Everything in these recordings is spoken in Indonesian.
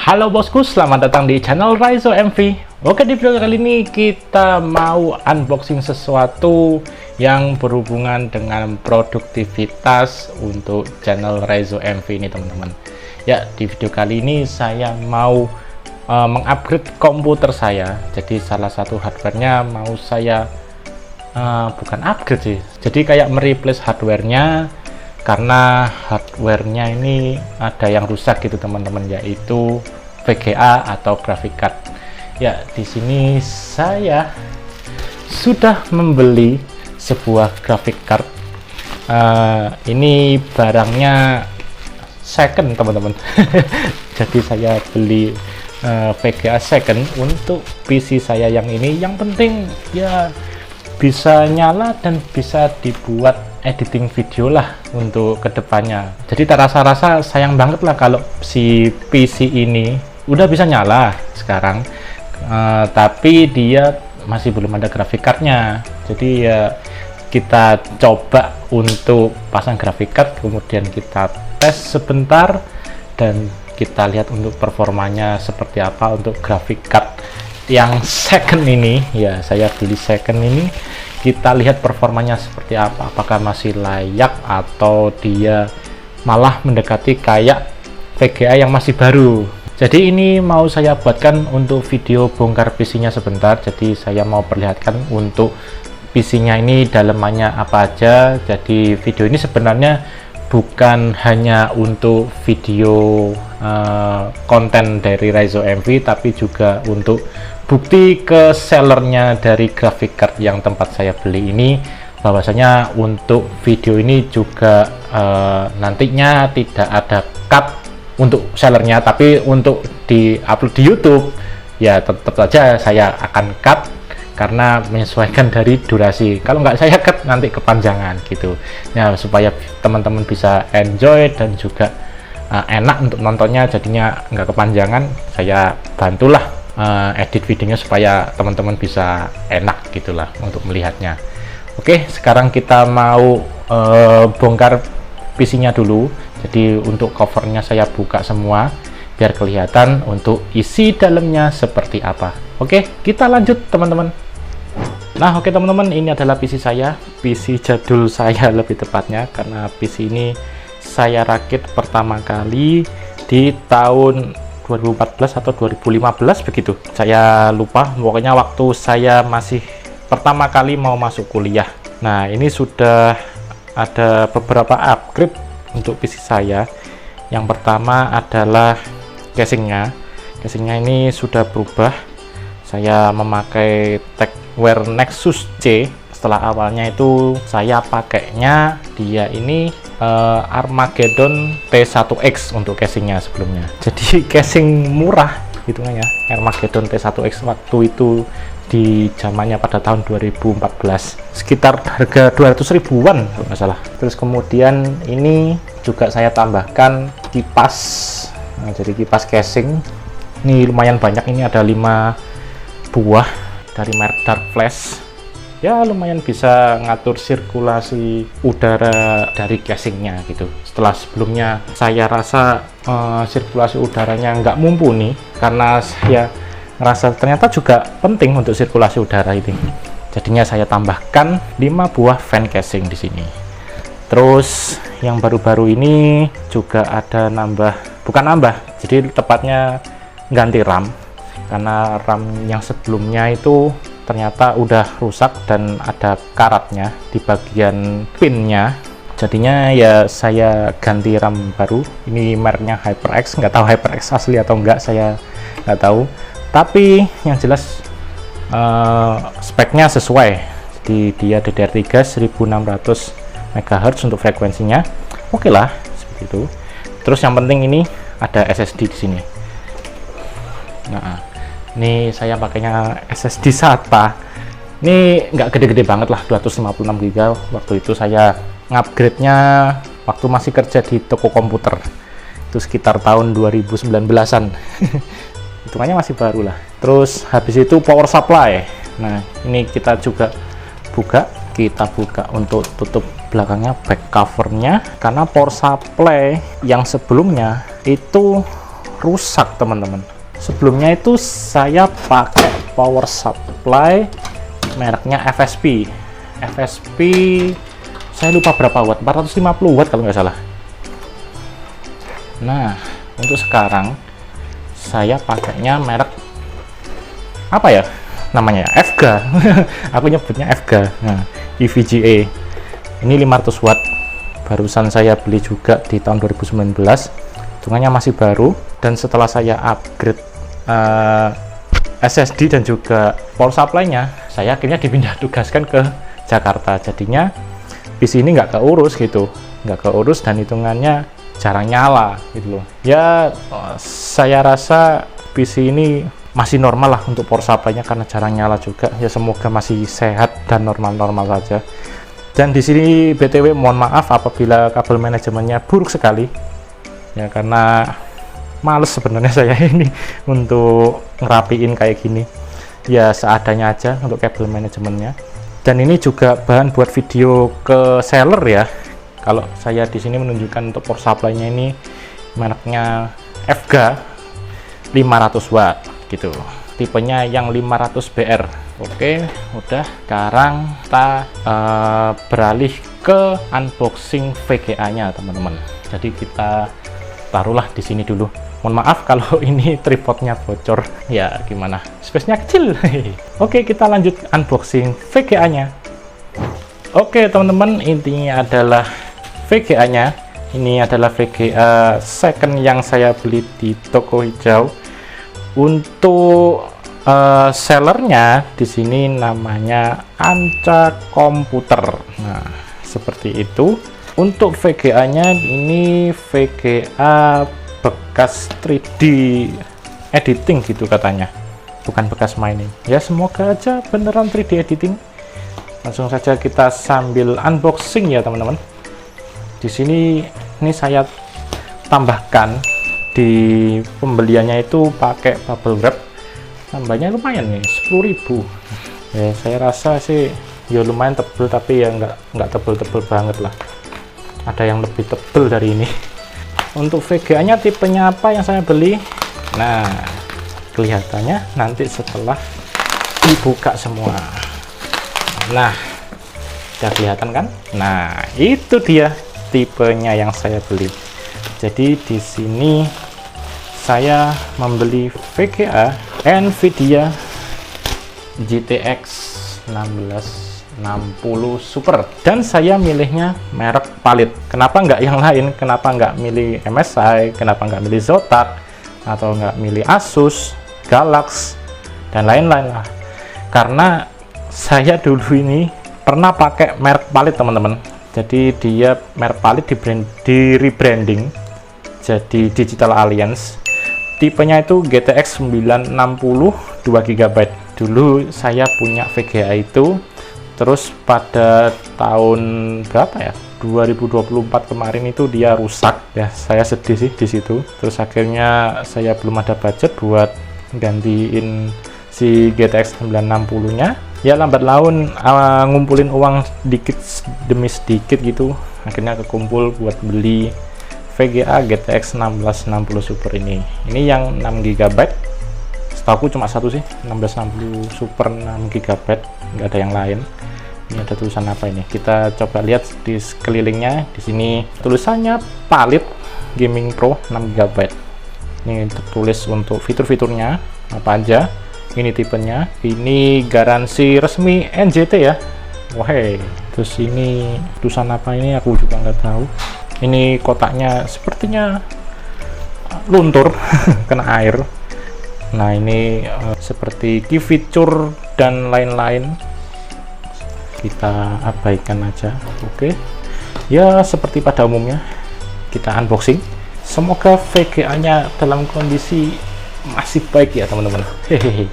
Halo bosku, selamat datang di channel Raizo MV. Oke, di video kali ini kita mau unboxing sesuatu yang berhubungan dengan produktivitas untuk channel Raizo MV ini teman-teman. Ya, di video kali ini saya mau mengupgrade komputer saya. Jadi salah satu hardwarenya mau saya bukan upgrade sih, jadi kayak mereplace hardwarenya, karena hardwarenya ini ada yang rusak gitu teman-teman, yaitu VGA atau graphic card. Ya, di sini saya sudah membeli sebuah graphic card. Ini barangnya second teman-teman. Jadi saya beli VGA second untuk PC saya yang ini. Yang penting ya bisa nyala dan bisa dibuat editing video lah untuk kedepannya. Jadi tak rasa-rasa sayang banget lah kalau si PC ini udah bisa nyala sekarang, tapi dia masih belum ada graphic cardnya. Jadi ya kita coba untuk pasang graphic card, kemudian kita tes sebentar dan kita lihat untuk performanya seperti apa untuk graphic card yang second ini. Ya, saya beli second ini, kita lihat performanya seperti apa, apakah masih layak atau dia malah mendekati kayak VGA yang masih baru. Jadi ini mau saya buatkan untuk video bongkar PC-nya sebentar. Jadi saya mau perlihatkan untuk PC-nya ini dalemannya apa aja. Jadi video ini sebenarnya bukan hanya untuk video konten dari Raizo MV, tapi juga untuk bukti ke sellernya dari graphic card yang tempat saya beli ini, bahwasanya untuk video ini juga nantinya tidak ada cut untuk sellernya, tapi untuk di upload di YouTube ya tetap saja saya akan cut karena menyesuaikan dari durasi. Kalau nggak saya cut nanti kepanjangan gitu. Nah, supaya teman-teman bisa enjoy dan juga enak untuk nontonnya, jadinya nggak kepanjangan, saya bantulah edit videonya supaya teman-teman bisa enak gitulah untuk melihatnya. Oke, sekarang kita mau bongkar PC-nya dulu. Jadi untuk covernya saya buka semua biar kelihatan untuk isi dalamnya seperti apa. Oke, kita lanjut teman-teman. Nah, oke teman-teman, ini adalah PC saya, PC jadul saya lebih tepatnya, karena PC ini saya rakit pertama kali di tahun 2014 atau 2015 begitu, saya lupa, pokoknya waktu saya masih pertama kali mau masuk kuliah. Nah, ini sudah ada beberapa upgrade untuk PC saya. Yang pertama adalah casingnya ini sudah berubah. Saya memakai Tecware Nexus C. Setelah awalnya itu saya pakainya dia ini Armageddon T1X untuk casingnya sebelumnya. Jadi casing murah hitungannya, Armageddon T1X waktu itu di zamannya pada tahun 2014 sekitar harga 200 ribuan kalau nggak salah. Terus kemudian ini juga saya tambahkan kipas. Nah, jadi kipas casing ini lumayan banyak, ini ada 5 buah dari merek Dark Flash. Ya lumayan bisa ngatur sirkulasi udara dari casingnya gitu. Setelah sebelumnya saya rasa sirkulasi udaranya nggak mumpuni, karena saya ngerasa ternyata juga penting untuk sirkulasi udara ini. Jadinya saya tambahkan 5 buah fan casing di sini. Terus yang baru-baru ini juga ada jadi tepatnya ganti RAM, karena RAM yang sebelumnya itu ternyata udah rusak dan ada karatnya di bagian pinnya. Jadinya ya saya ganti RAM baru. Ini mereknya HyperX, nggak tahu HyperX asli atau enggak, saya nggak tahu, tapi yang jelas speknya sesuai. Jadi dia DDR3 1600 MHz untuk frekuensinya. Oke lah, seperti itu. Terus yang penting ini ada SSD di sini. Nah, ini saya pakainya SSD SATA. Ini nggak gede-gede banget lah, 256 GB. Waktu itu saya ngupgrade-nya waktu masih kerja di toko komputer. Itu sekitar tahun 2019-an. Hitungannya masih baru lah. Terus habis itu power supply. Nah, ini kita juga buka. Kita buka untuk tutup belakangnya, back covernya, karena power supply yang sebelumnya itu rusak teman-teman. Sebelumnya itu saya pakai power supply mereknya FSP. FSP saya lupa berapa watt, 450 watt kalau nggak salah. Nah, untuk sekarang saya pakainya merek apa ya namanya, FGA. Aku nyebutnya FGA. Nah, EVGA ini 500 watt, barusan saya beli juga di tahun 2019, hitungannya masih baru. Dan setelah saya upgrade SSD dan juga power supply-nya, saya akhirnya dipindah tugaskan ke Jakarta. Jadinya PC ini nggak keurus gitu, nggak keurus dan hitungannya jarang nyala gitu loh ya. Saya rasa PC ini masih normal lah untuk power supply-nya karena jarang nyala juga ya. Semoga masih sehat dan normal-normal saja. Dan di sini BTW mohon maaf apabila kabel manajemennya buruk sekali ya, karena males sebenarnya saya ini untuk ngerapiin kayak gini ya, seadanya aja untuk kabel manajemennya. Dan ini juga bahan buat video ke seller ya. Kalau saya di sini menunjukkan untuk power supply-nya ini mereknya FGA 500 watt gitu, tipenya yang 500 BR. Oke, udah. Sekarang kita beralih ke unboxing VGA-nya teman-teman. Jadi kita taruhlah di sini dulu. Mohon maaf kalau ini tripodnya bocor ya, gimana, space-nya kecil. Oke, kita lanjut unboxing VGA-nya. Oke teman-teman, intinya adalah VGA-nya. Ini adalah VGA second yang saya beli di toko hijau. Untuk sellernya di sini namanya Anca Komputer. Nah, seperti itu. Untuk VGA-nya ini VGA bekas 3D editing gitu katanya, bukan bekas mining. Ya semoga aja beneran 3D editing. Langsung saja kita sambil unboxing ya teman-teman. Di sini ini saya tambahkan di pembeliannya itu pakai bubble wrap, tambahnya lumayan nih 10.000 ya. Saya rasa sih ya lumayan tebel, tapi ya nggak tebel-tebel banget lah, ada yang lebih tebel dari ini. Untuk VGA nya tipenya apa yang saya beli, nah kelihatannya nanti setelah dibuka semua. Nah udah kelihatan kan, nah itu dia tipenya yang saya beli. Jadi di sini saya membeli VGA Nvidia GTX 1660 Super, dan saya milihnya merek Palit. Kenapa nggak yang lain? Kenapa nggak milih MSI? Kenapa nggak milih Zotac? Atau nggak milih Asus, Galax, dan lain-lain lah? Karena saya dulu ini pernah pakai merek Palit teman-teman. Jadi dia merek Palit di rebranding jadi Digital Alliance. Tipenya itu GTX 960 2GB. Dulu saya punya VGA itu, terus pada tahun berapa ya, 2024 kemarin itu dia rusak ya. Saya sedih sih di situ. Terus akhirnya saya belum ada budget buat gantiin si GTX 960 nya ya. Lambat laun ngumpulin uang sedikit demi sedikit gitu, akhirnya kekumpul buat beli VGA GTX 1660 Super ini. Ini yang 6GB, setahu cuma satu sih, 1660 Super 6GB, nggak ada yang lain. Ini ada tulisan apa ini? Kita coba lihat di sekelilingnya. Di sini tulisannya Palit Gaming Pro 6GB. Ini tertulis untuk fitur-fiturnya apa aja. Ini tipenya, ini garansi resmi NJT ya. Wah, terus ini tulisan apa ini aku juga nggak tahu. Ini kotaknya sepertinya luntur kena air. Nah ini seperti key feature dan lain-lain, kita abaikan aja. Oke ya, seperti pada umumnya kita unboxing. Semoga VGA nya dalam kondisi masih baik ya teman-teman. Hehehe,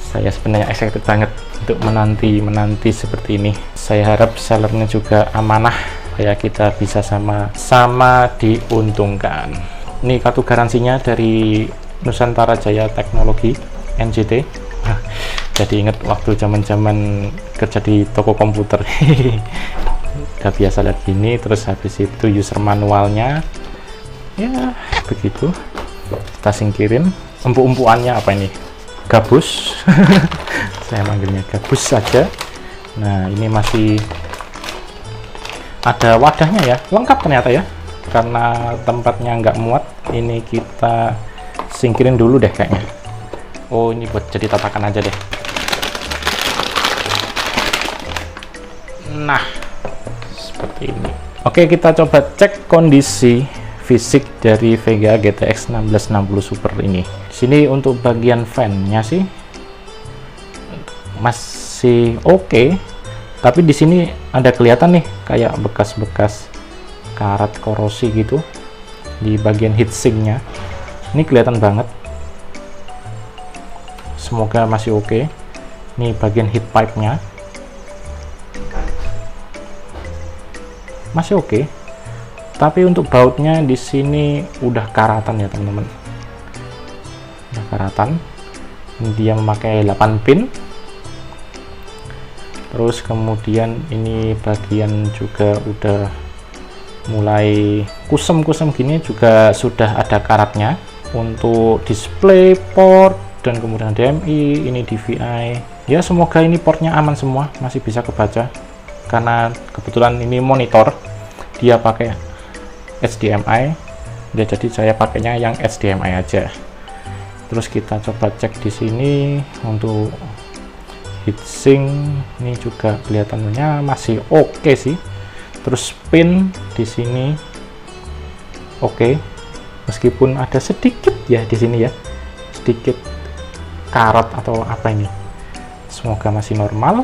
saya sebenarnya excited banget untuk menanti seperti ini. Saya harap sellernya juga amanah, supaya kita bisa sama-sama diuntungkan. Ini kartu garansinya dari Nusantara Jaya Teknologi NJT. Jadi inget waktu zaman-zaman kerja di toko komputer. Udah biasa lihat gini. Terus habis itu user manualnya ya begitu. kita singkirin. Empuk-empukannya apa ini? Gabus. Saya manggilnya gabus saja. Nah, ini masih ada wadahnya ya, lengkap ternyata ya. Karena tempatnya nggak muat, ini kita singkirin dulu deh kayaknya. Oh, ini buat jadi tatakan aja deh. Nah, seperti ini. Oke, kita coba cek kondisi fisik dari VGA GTX 1660 Super ini. Di sini untuk bagian fan-nya sih masih oke, tapi di sini ada kelihatan nih kayak bekas-bekas karat korosi gitu di bagian heatsink-nya. Ini kelihatan banget. Semoga masih oke. Ini bagian heat pipe-nya masih oke. Tapi untuk bautnya di sini udah karatan ya teman-teman. Udah karatan. Dia memakai 8 pin. Terus kemudian ini bagian juga udah mulai kusem-kusem gini, juga sudah ada karatnya untuk display port dan kemudian DMI, ini DVI. Ya, semoga ini portnya aman semua, masih bisa kebaca. Karena kebetulan ini monitor dia pakai HDMI, ya jadi saya pakainya yang HDMI aja. Terus kita coba cek di sini untuk heatsink, ini juga kelihatannya masih oke sih. Terus pin di sini oke, meskipun ada sedikit ya di sini ya, sedikit karat atau apa ini. Semoga masih normal.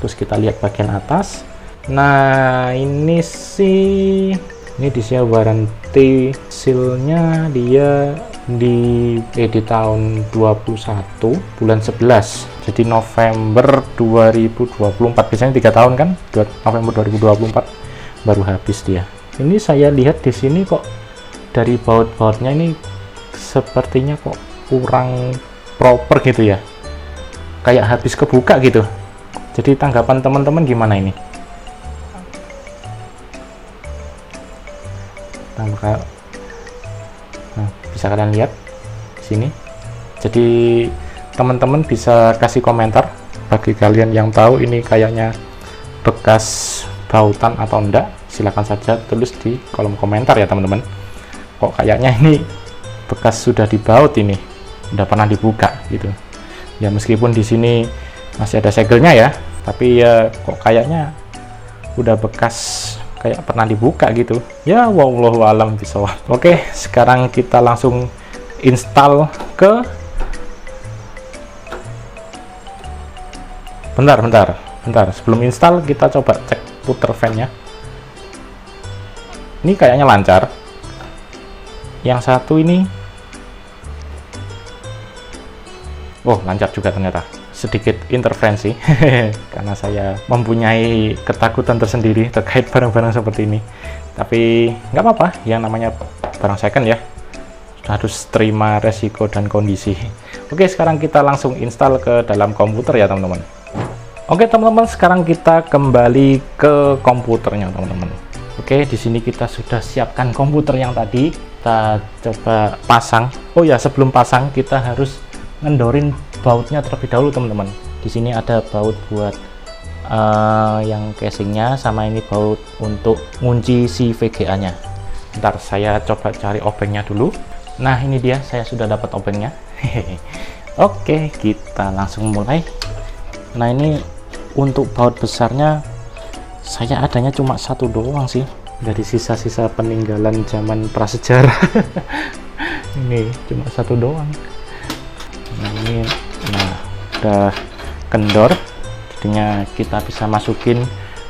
Terus kita lihat bagian atas. Nah, ini sih, ini di warranty seal-nya dia di tahun 21 bulan 11, jadi November 2024. Biasanya 3 tahun kan, November 2024 baru habis dia. Ini saya lihat di sini kok dari baut-bautnya ini sepertinya kok kurang proper gitu ya, kayak habis kebuka gitu. Jadi tanggapan teman-teman gimana ini? Nah, bisa kalian lihat di sini. Jadi teman-teman bisa kasih komentar bagi kalian yang tahu ini kayaknya bekas bautan atau enggak. Silahkan saja tulis di kolom komentar ya teman-teman. Kok kayaknya ini bekas sudah dibaut, ini udah pernah dibuka gitu. Ya meskipun di sini masih ada segelnya ya, tapi ya kok kayaknya udah bekas kayak pernah dibuka gitu ya. Wallahu alam bisawab. Oke, sekarang kita langsung install ke bentar sebelum install kita coba cek puter fan-nya. Ini kayaknya lancar. Yang satu ini lancar juga ternyata. Sedikit intervensi karena saya mempunyai ketakutan tersendiri terkait barang-barang seperti ini, tapi nggak apa-apa, yang namanya barang second ya, harus terima resiko dan kondisi. Oke, sekarang kita langsung install ke dalam komputer ya teman-teman. Oke teman-teman, sekarang kita kembali ke komputernya teman-teman. Oke, di sini kita sudah siapkan komputer yang tadi. Kita coba pasang. Oh ya, sebelum pasang kita harus ngendorin bautnya terlebih dahulu teman-teman. Di sini ada baut buat yang casingnya, sama ini baut untuk ngunci si VGA-nya. Ntar saya coba cari obengnya dulu. Nah, ini dia, saya sudah dapat obengnya. Oke, kita langsung mulai. Nah, ini untuk baut besarnya saya adanya cuma satu doang sih, dari sisa-sisa peninggalan zaman prasejarah. Ini cuma satu doang. Nah, ini udah kendor, jadinya kita bisa masukin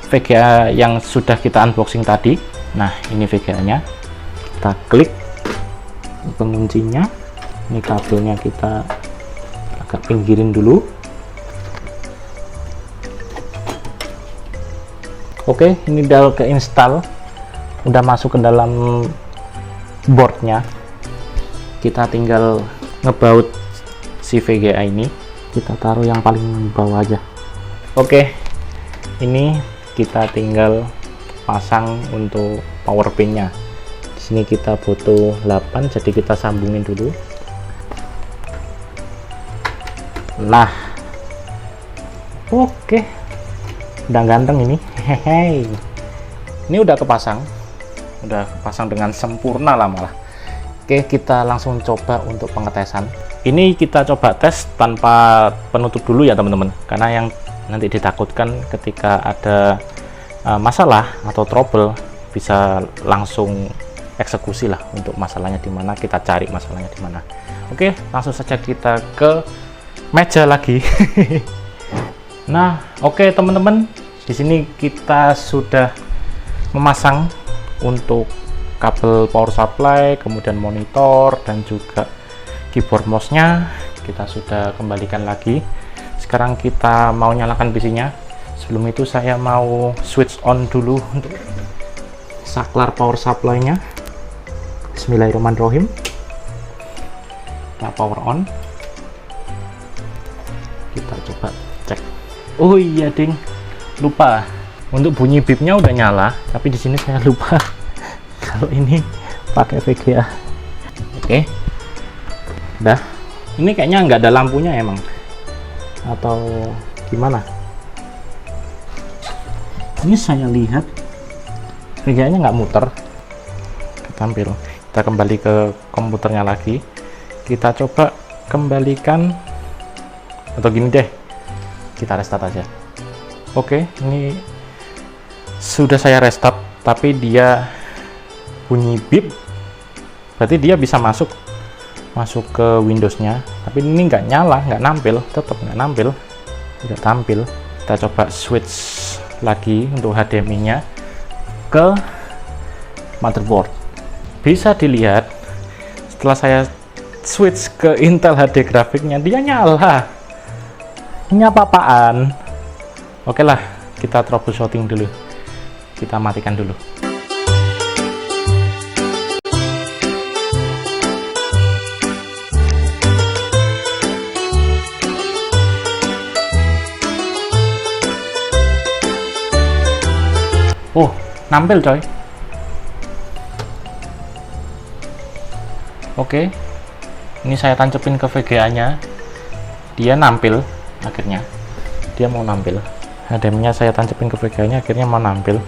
VGA yang sudah kita unboxing tadi. Nah, ini VGA-nya, kita klik penguncinya. Ini kabelnya kita agak pinggirin dulu. Oke, ini udah ke install, udah masuk ke dalam boardnya. Kita tinggal ngebaut si VGA ini, kita taruh yang paling bawah aja. Oke, ini kita tinggal pasang untuk power pin-nya. Di Sini kita butuh 8, jadi kita sambungin dulu. Nah, oke, udah ganteng ini. Hehehe, ini udah kepasang dengan sempurna lah malah. Oke, kita langsung coba untuk pengetesan. Ini kita coba tes tanpa penutup dulu ya teman-teman, karena yang nanti ditakutkan ketika ada masalah atau trouble bisa langsung eksekusi lah untuk masalahnya di mana, kita cari masalahnya di mana. Oke, langsung saja kita ke meja lagi. Nah, oke teman-teman, di sini kita sudah memasang untuk kabel power supply, kemudian monitor dan juga keyboard mouse-nya kita sudah kembalikan lagi. Sekarang kita mau nyalakan PC-nya. Sebelum itu saya mau switch on dulu untuk saklar power supply-nya. Bismillahirrahmanirrahim. Kita power on. Kita coba cek. Oh iya ding, lupa. Untuk bunyi bipnya udah nyala, tapi di sini saya lupa kalau ini pakai VGA. Oke. Udah. Ini kayaknya nggak ada lampunya emang. Atau gimana? Ini saya lihat VGA-nya nggak muter. Tampil. Kita kembali ke komputernya lagi. Kita coba kembalikan, atau gini deh, kita restart aja. Oke, ini sudah saya restart, tapi dia bunyi beep. Berarti dia bisa masuk ke Windows-nya, tapi ini nggak nyala, nggak nampil, tetap nggak nampil, tidak tampil. Kita coba switch lagi untuk HDMI-nya ke motherboard. Bisa dilihat setelah saya switch ke Intel HD grafiknya, dia nyala. Ini apa-apaan? Oke lah, kita troubleshooting dulu, kita matikan dulu. Oh, nampil coy. Oke, ini saya tancepin ke VGA-nya, dia nampil. Akhirnya dia mau nampil. HDMI-nya saya tancepin ke VGA-nya, akhirnya mau nampil.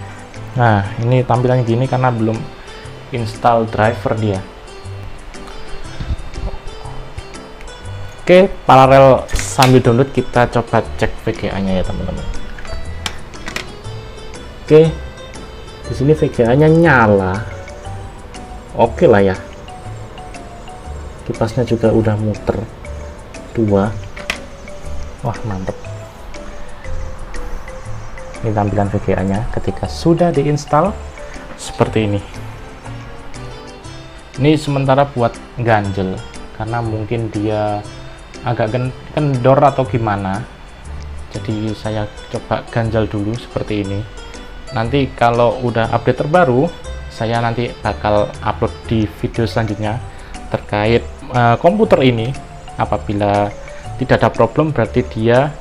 Nah, ini tampilannya gini karena belum install driver dia. Oke, paralel sambil download kita coba cek VGA-nya ya teman-teman. Oke, di sini VGA-nya nyala. Oke lah ya. Kipasnya juga udah muter 2. Wah, mantep. Ini tampilan VGA-nya ketika sudah diinstal seperti ini. Ini sementara buat ganjel karena mungkin dia agak kendor atau gimana. Jadi saya coba ganjel dulu seperti ini. Nanti kalau udah update terbaru, saya nanti bakal upload di video selanjutnya terkait komputer ini. Apabila tidak ada problem, berarti dia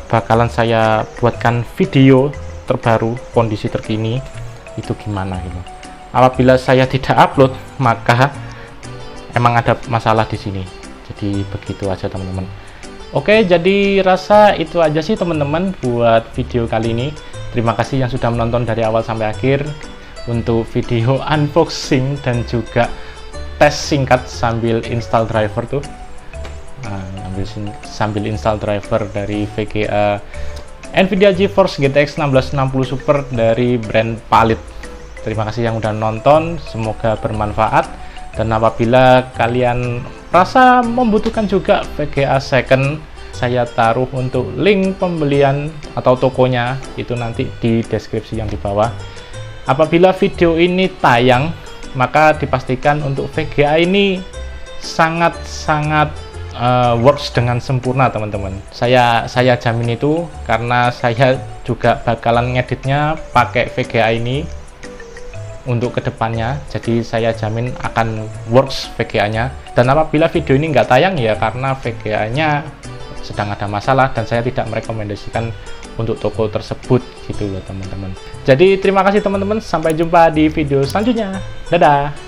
bakalan saya buatkan video terbaru, kondisi terkini itu gimana gitu. Apabila saya tidak upload, maka emang ada masalah di sini. Jadi begitu aja teman-teman. Oke, jadi rasa itu aja sih teman-teman buat video kali ini. Terima kasih yang sudah menonton dari awal sampai akhir untuk video unboxing dan juga tes singkat sambil install driver tuh. Sambil install driver dari VGA Nvidia GeForce GTX 1660 Super dari brand Palit. Terima kasih yang udah nonton, semoga bermanfaat. Dan apabila kalian rasa membutuhkan juga VGA second, saya taruh untuk link pembelian atau tokonya itu nanti di deskripsi yang di bawah. Apabila video ini tayang, maka dipastikan untuk VGA ini sangat-sangat works dengan sempurna teman-teman. Saya jamin itu karena saya juga bakalan ngeditnya pakai VGA ini untuk kedepannya. Jadi saya jamin akan works VGA-nya. Dan apabila video ini nggak tayang ya karena VGA-nya sedang ada masalah dan saya tidak merekomendasikan untuk toko tersebut gitu loh teman-teman. Jadi terima kasih teman-teman, sampai jumpa di video selanjutnya. Dadah.